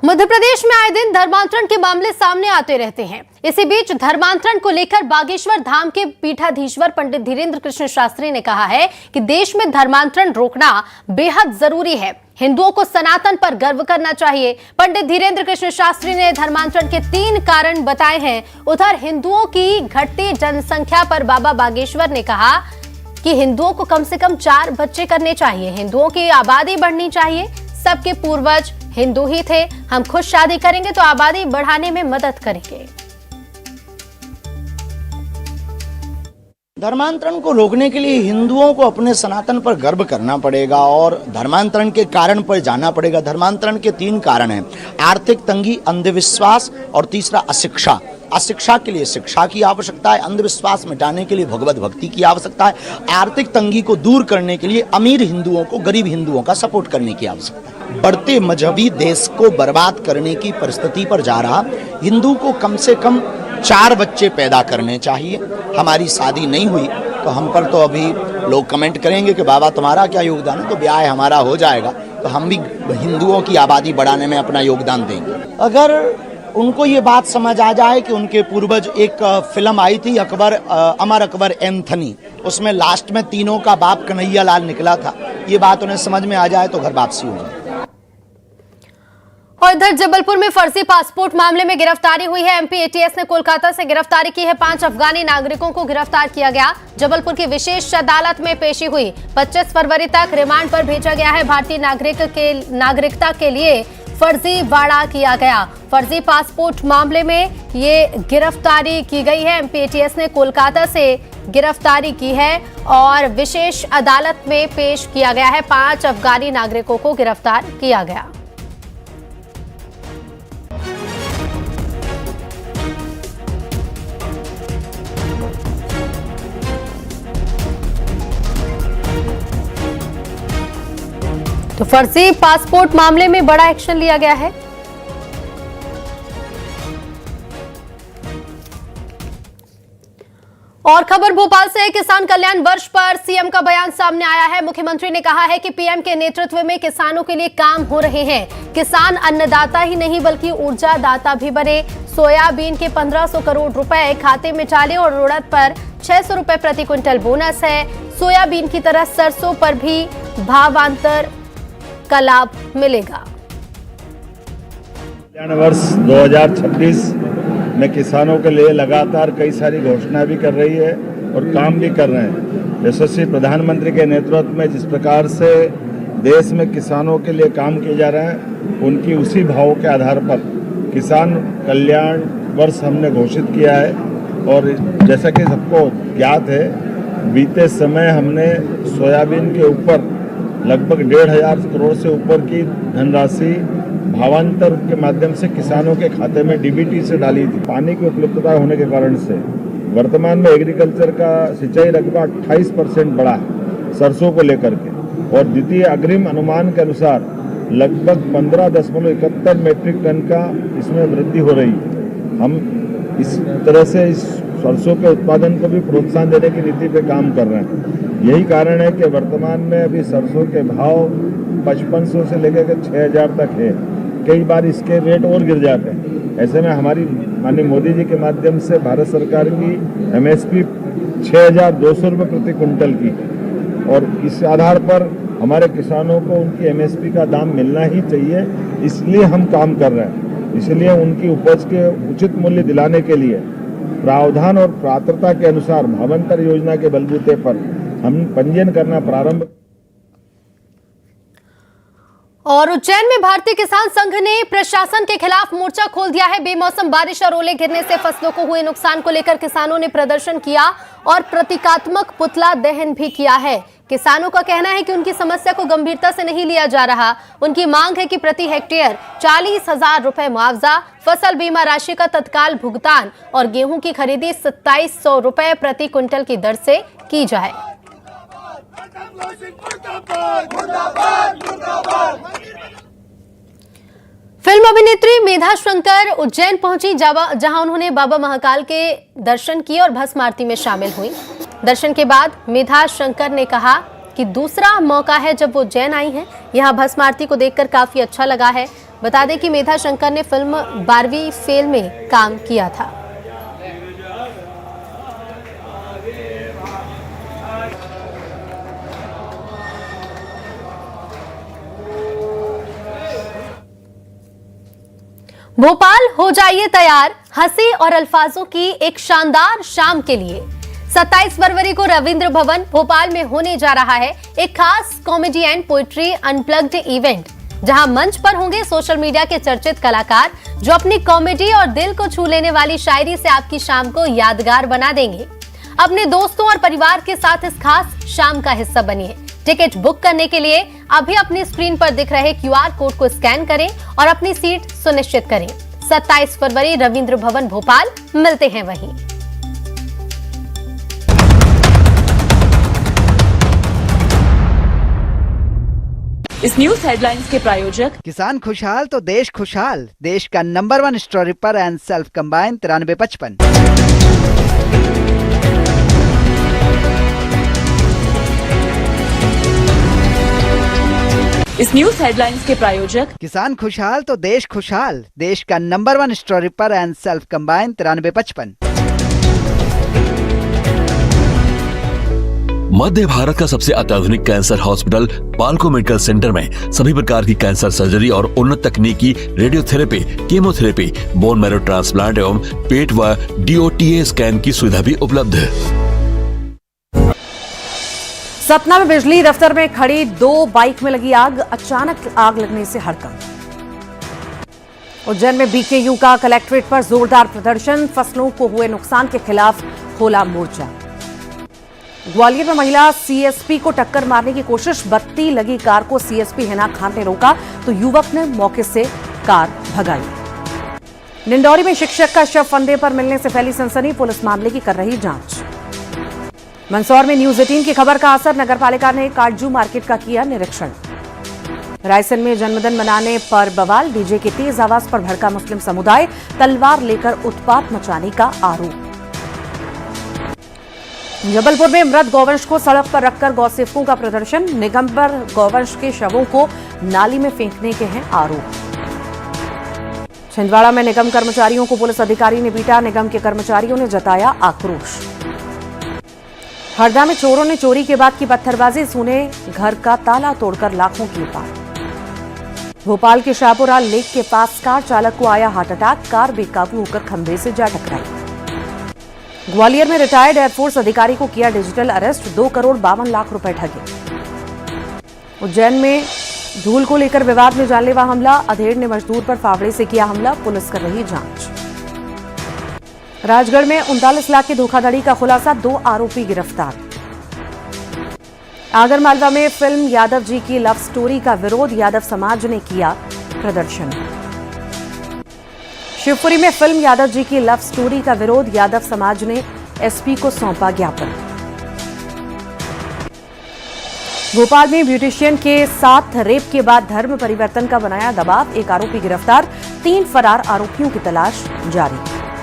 मध्य प्रदेश में आए दिन धर्मांतरण के मामले सामने आते रहते हैं। इसी बीच धर्मांतरण को लेकर बागेश्वर धाम के पीठाधीश्वर पंडित धीरेन्द्र कृष्ण शास्त्री ने कहा है कि देश में धर्मांतरण रोकना बेहद जरूरी है। हिंदुओं को सनातन पर गर्व करना चाहिए। पंडित धीरेन्द्र कृष्ण शास्त्री ने धर्मांतरण के 3 कारण बताए हैं। उधर हिंदुओं की घटती जनसंख्या पर बाबा बागेश्वर ने कहा कि हिंदुओं को कम से कम 4 बच्चे करने चाहिए। हिंदुओं की आबादी बढ़नी चाहिए। सबके पूर्वज हिंदू ही थे। हम खुद शादी करेंगे तो आबादी बढ़ाने में मदद करेंगे। धर्मांतरण को रोकने के लिए हिंदुओं को अपने सनातन पर गर्व करना पड़ेगा और धर्मांतरण के कारण पर जाना पड़ेगा। धर्मांतरण के 3 कारण हैं: आर्थिक तंगी, अंधविश्वास और तीसरा अशिक्षा। अशिक्षा के लिए शिक्षा की आवश्यकता है, अंधविश्वास मिटाने के लिए भगवत भक्ति की आवश्यकता है, आर्थिक तंगी को दूर करने के लिए अमीर हिंदुओं को गरीब हिंदुओं का सपोर्ट करने की आवश्यकता है। बढ़ते मजहबी देश को बर्बाद करने की परिस्थिति पर जा रहा हिंदू को कम से कम 4 बच्चे पैदा करने चाहिए। हमारी शादी नहीं हुई तो हम पर तो अभी लोग कमेंट करेंगे कि बाबा तुम्हारा क्या योगदान है, तो ब्याह हमारा हो जाएगा तो हम भी हिंदुओं की आबादी बढ़ाने में अपना योगदान देंगे। अगर उनको ये बात समझ आ जाए कि उनके पूर्वज, एक फिल्म आई थी अमर अकबर एंथनी, उसमें लास्ट में तीनों का बाप कन्हैया लाल निकला था, ये बात उन्हें समझ में आ जाए तो घर वापसी हो जाए। और इधर जबलपुर में फर्जी पासपोर्ट मामले में गिरफ्तारी हुई है। एमपी एटीएस ने कोलकाता से गिरफ्तारी की है। 5 अफगानी नागरिकों को गिरफ्तार किया गया। जबलपुर की विशेष अदालत में पेशी हुई। 25 फरवरी तक रिमांड पर भेजा गया है। भारतीय नागरिकता के लिए फर्जीवाड़ा किया गया। फर्जी पासपोर्ट मामले में ये गिरफ्तारी की गई है। एमपी एटीएस ने कोलकाता से गिरफ्तारी की है और विशेष अदालत में पेश किया गया है। 5 अफगानी नागरिकों को गिरफ्तार किया गया। तो फर्जी पासपोर्ट मामले में बड़ा एक्शन लिया गया है। और खबर भोपाल से, किसान कल्याण वर्ष पर सीएम का बयान सामने आया है। मुख्यमंत्री ने कहा है कि पीएम के नेतृत्व में किसानों के लिए काम हो रहे हैं। किसान अन्नदाता ही नहीं बल्कि ऊर्जा दाता भी बने। सोयाबीन के 1500 करोड़ रुपए खाते में डाले और उड़द पर 600 रुपए प्रति क्विंटल बोनस है। सोयाबीन की तरह सरसों पर भी भावांतर का लाभ मिलेगा। कल्याण वर्ष 2026 में किसानों के लिए लगातार कई सारी घोषणाएं भी कर रही है और काम भी कर रहे हैं। यशस्वी प्रधानमंत्री के नेतृत्व में जिस प्रकार से देश में किसानों के लिए काम किए जा रहे हैं, उनकी उसी भावों के आधार पर किसान कल्याण वर्ष हमने घोषित किया है। और जैसा कि सबको ज्ञात है, बीते समय हमने सोयाबीन के ऊपर लगभग 1,500 करोड़ से ऊपर की धनराशि भावांतर के माध्यम से किसानों के खाते में डीबीटी से डाली थी। पानी की उपलब्धता होने के कारण से वर्तमान में एग्रीकल्चर का सिंचाई रकबा 28% बढ़ा है सरसों को लेकर के, और द्वितीय अग्रिम अनुमान के अनुसार लगभग 15.71 मीट्रिक टन का इसमें वृद्धि हो रही है। हम इस तरह से इस सरसों के उत्पादन को भी प्रोत्साहन देने की नीति पे काम कर रहे हैं। यही कारण है कि वर्तमान में अभी सरसों के भाव 5500 से लेकर के 6000 तक है। कई बार इसके रेट और गिर जाते हैं। ऐसे में हमारी माननीय मोदी जी के माध्यम से भारत सरकार की एमएसपी 6200 रुपये प्रति क्विंटल की, और इस आधार पर हमारे किसानों को उनकी एमएसपी का दाम मिलना ही चाहिए। इसलिए हम काम कर रहे हैं। इसलिए उनकी उपज के उचित मूल्य दिलाने के लिए प्रावधान और पात्रता के अनुसार भावांतर योजना के बलबूते पर हम पंजीयन करना प्रारंभ। और उज्जैन में भारतीय किसान संघ ने प्रशासन के खिलाफ मोर्चा खोल दिया है। बेमौसम बारिश और ओले गिरने से फसलों को हुए नुकसान को लेकर किसानों ने प्रदर्शन किया और प्रतीकात्मक पुतला दहन भी किया है। किसानों का कहना है कि उनकी समस्या को गंभीरता से नहीं लिया जा रहा। उनकी मांग है कि प्रति हेक्टेयर 40,000 रुपए मुआवजा, फसल बीमा राशि का तत्काल भुगतान और गेहूं की खरीदी 2700 रुपए प्रति क्विंटल की दर से की जाए। फिल्म अभिनेत्री मेधा शंकर उज्जैन पहुंची, जहां उन्होंने बाबा महाकाल के दर्शन किए और भस्म आरती में शामिल हुई। दर्शन के बाद मेधा शंकर ने कहा कि दूसरा मौका है जब वो उज्जैन आई हैं। यहाँ भस्म आरती को देखकर काफी अच्छा लगा है। बता दें कि मेधा शंकर ने फिल्म 12वीं फेल में काम किया था। भोपाल हो जाइए तैयार हंसी और अल्फाजों की एक शानदार शाम के लिए। 27 फरवरी को रविंद्र भवन भोपाल में होने जा रहा है एक खास comedy and poetry unplugged event, जहां मंच पर होंगे सोशल मीडिया के चर्चित कलाकार जो अपनी कॉमेडी और दिल को छू लेने वाली शायरी से आपकी शाम को यादगार बना देंगे। अपने दोस्तों और परिवार के साथ इस खास शाम का हिस्सा बनिए। टिकट बुक करने के लिए अभी अपनी स्क्रीन पर दिख रहे QR कोड को स्कैन करें और अपनी सीट सुनिश्चित करें। 27 फरवरी रविंद्र भवन भोपाल, मिलते हैं वहीं। इस न्यूज हेडलाइंस के प्रायोजक किसान खुशहाल तो देश खुशहाल। देश का नंबर 1 स्टोरीपर एंड सेल्फ कंबाइन 9355। इस न्यूज हेडलाइंस के प्रायोजक किसान खुशहाल तो देश खुशहाल। देश का नंबर 1 स्टोरीपर एंड सेल्फ कंबाइन 9355। मध्य भारत का सबसे अत्याधुनिक कैंसर हॉस्पिटल पाल्को मेडिकल सेंटर में सभी प्रकार की कैंसर सर्जरी और उन्नत तकनीकी radiotherapy, chemotherapy, bone marrow transplant एवं पेट व DOTA स्कैन की सुविधा भी उपलब्ध है। सतना में बिजली दफ्तर में खड़ी 2 बाइक में लगी आग, अचानक आग लगने से हड़कंप। उज्जैन में BKU का कलेक्ट्रेट पर जोरदार प्रदर्शन, फसलों को हुए नुकसान के खिलाफ खोला मोर्चा। ग्वालियर में महिला CSP को टक्कर मारने की कोशिश, बत्ती लगी कार को CSP हिना खान ने रोका तो युवक ने मौके से कार भगाई। निंदौरी में शिक्षक का शव फंदे पर मिलने से फैली सनसनी, पुलिस मामले की कर रही जांच। मंदसौर में न्यूज 18 की खबर का असर, नगरपालिका ने काटजू मार्केट का किया निरीक्षण। रायसेन में जन्मदिन मनाने पर बवाल, डीजे की तेज आवाज पर भड़का मुस्लिम समुदाय, तलवार लेकर उत्पात मचाने का आरोप। जबलपुर में मृत गौवंश को सड़क पर रखकर गौसेवकों का प्रदर्शन, निगम पर गौवंश के शवों को नाली में फेंकने के हैं आरोप। छिंदवाड़ा में निगम कर्मचारियों को पुलिस अधिकारी ने पीटा, निगम के कर्मचारियों ने जताया आक्रोश। हरदा में चोरों ने चोरी के बाद की पत्थरबाजी, सुने घर का ताला तोड़कर लाखों की लूट। भोपाल के शाहपुरा लेक के पास कार चालक को आया हार्ट अटैक, कार बेकाबू होकर खंभे से जा टकराई। ग्वालियर में रिटायर्ड एयरफोर्स अधिकारी को किया डिजिटल अरेस्ट, 2 करोड़ 52 लाख रुपए ठगे। उज्जैन में धूल को लेकर विवाद में जानलेवा हमला, अधेड़ ने मजदूर पर फावड़े से किया हमला, पुलिस कर रही जांच। राजगढ़ में 39 लाख की धोखाधड़ी का खुलासा, 2 आरोपी गिरफ्तार। आगरमालवा में फिल्म यादव जी की लव स्टोरी का विरोध, यादव समाज ने किया प्रदर्शन। शिवपुरी में फिल्म यादव जी की लव स्टोरी का विरोध, यादव समाज ने SP को सौंपा ज्ञापन। भोपाल में ब्यूटिशियन के साथ रेप के बाद धर्म परिवर्तन का बनाया दबाव, 1 आरोपी गिरफ्तार, 3 फरार आरोपियों की तलाश जारी।